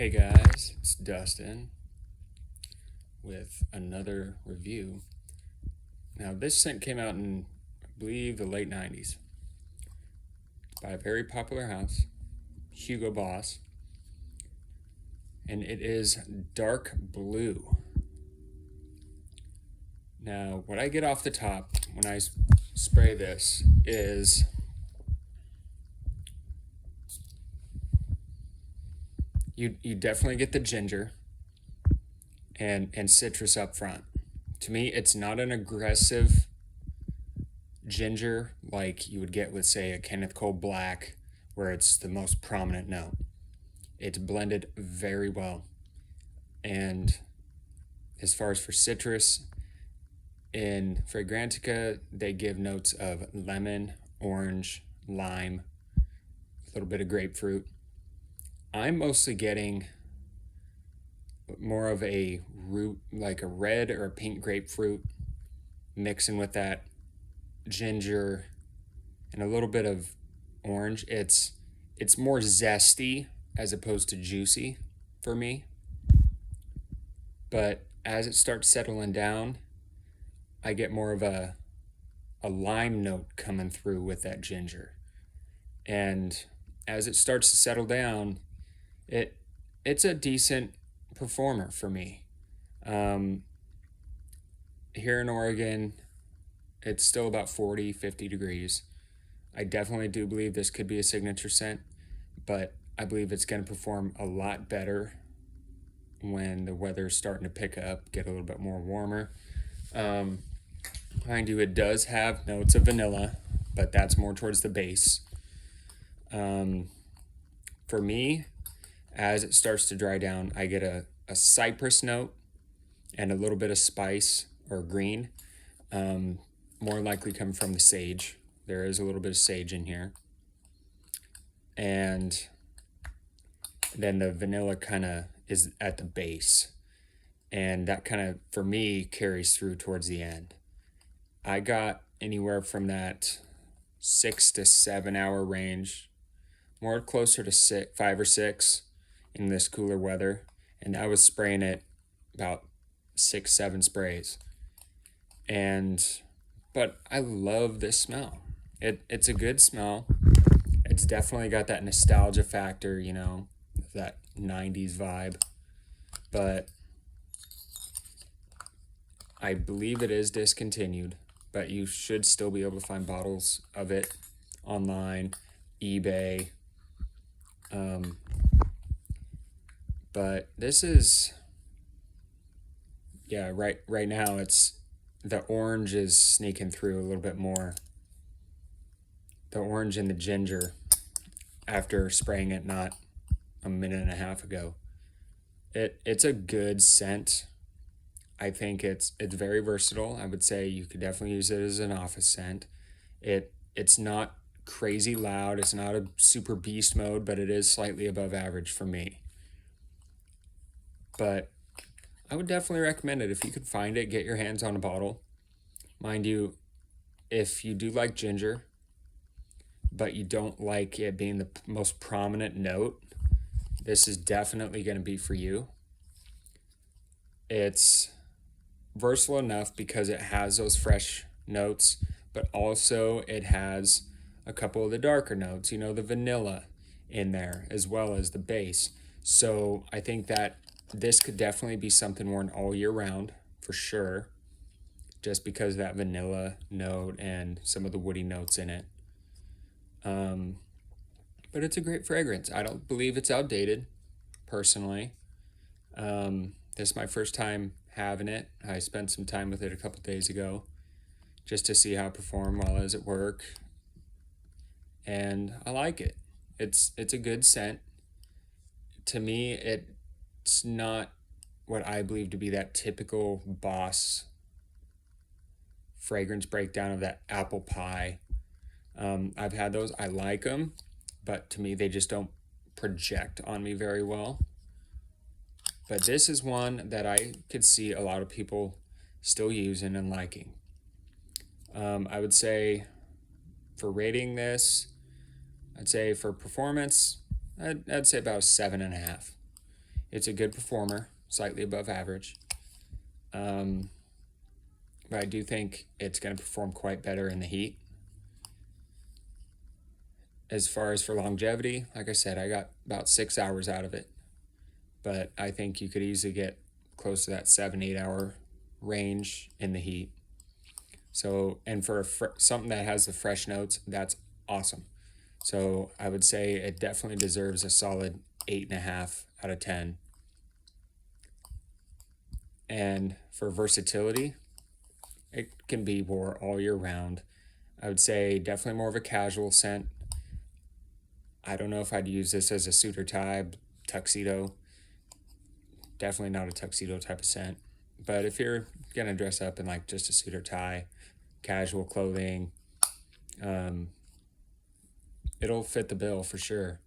Hey guys, it's Dustin with another review. Now, this scent came out in, I believe, the late 90s by a very popular house, Hugo Boss, and it is dark blue. Now, what I get off the top when I spray this is you definitely get the ginger and citrus up front. To me, it's not an aggressive ginger like you would get with, say, a Kenneth Cole Black, where it's the most prominent note. It's blended very well. And as far as for citrus, in Fragrantica, they give notes of lemon, orange, lime, a little bit of grapefruit. I'm mostly getting more of a root, like a red or a pink grapefruit, mixing with that ginger and a little bit of orange. It's more zesty as opposed to juicy for me. But as it starts settling down, I get more of a lime note coming through with that ginger. And as it starts to settle down, it's a decent performer for me. Here in Oregon, it's still about 40, 50 degrees. I definitely do believe this could be a signature scent, but I believe it's going to perform a lot better when the weather's starting to pick up, get a little bit more warmer. Mind you, it does have notes of vanilla, but that's more towards the base. For me, as it starts to dry down, I get a cypress note and a little bit of spice or green, more likely coming from the sage. There is a little bit of sage in here. And then the vanilla kind of is at the base. And that kind of, for me, carries through towards the end. I got anywhere from that 6 to 7 hour range, more closer to 5 or 6 in this cooler weather. And I was spraying it about 6, 7 sprays. But I love this smell. It's a good smell. It's definitely got that nostalgia factor, that 90s vibe. But I believe it is discontinued, but you should still be able to find bottles of it online, eBay. But this is, right now the orange is sneaking through a little bit more. The orange and the ginger after spraying it not a minute and a half ago. It's a good scent. I think it's very versatile. I would say you could definitely use it as an office scent. It's not crazy loud. It's not a super beast mode, but it is slightly above average for me. But I would definitely recommend it. If you could find it, get your hands on a bottle. Mind you, if you do like ginger, but you don't like it being the most prominent note, this is definitely going to be for you. It's versatile enough because it has those fresh notes, but also it has a couple of the darker notes, the vanilla in there, as well as the base. So I think that this could definitely be something worn all year round, for sure, just because of that vanilla note and some of the woody notes in it. But it's a great fragrance. I don't believe it's outdated, personally. This is my first time having it. I spent some time with it a couple days ago just to see how it performed while I was at work. And I like it. It's a good scent. To me, it's not what I believe to be that typical Boss fragrance breakdown of that apple pie. I've had those. I like them, but to me, they just don't project on me very well. But this is one that I could see a lot of people still using and liking. I would say for rating this, I'd say for performance, I'd say about a 7.5. It's a good performer, slightly above average. But I do think it's going to perform quite better in the heat. As far as for longevity, like I said, I got about 6 hours out of it. But I think you could easily get close to that 7-8 hour range in the heat. So, and for something that has the fresh notes, that's awesome. So I would say it definitely deserves a solid 8.5 out of 10. And for versatility, it can be wore all year round. I would say definitely more of a casual scent. I don't know if I'd use this as a suit or tie, tuxedo. Definitely not a tuxedo type of scent. But if you're gonna dress up in like just a suit or tie, casual clothing, it'll fit the bill for sure.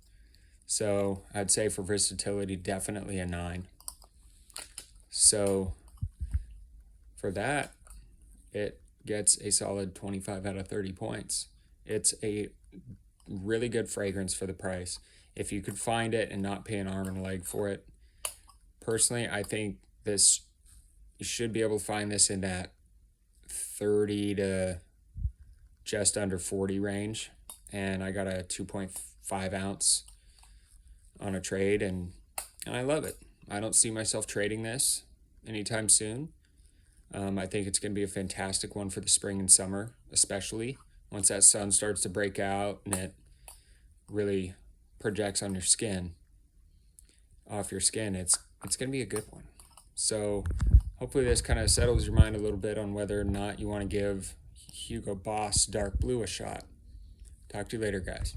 So I'd say for versatility, definitely a 9. So for that, it gets a solid 25 out of 30 points. It's a really good fragrance for the price. If you could find it and not pay an arm and a leg for it, personally, I think this, you should be able to find this in that 30 to just under 40 range. And I got a 2.5 ounce on a trade, and I love it. I don't see myself trading this anytime soon. I think it's going to be a fantastic one for the spring and summer, especially once that sun starts to break out and it really projects on your skin, off your skin. It's going to be a good one. So hopefully this kind of settles your mind a little bit on whether or not you want to give Hugo Boss Dark Blue a shot. Talk to you later, guys.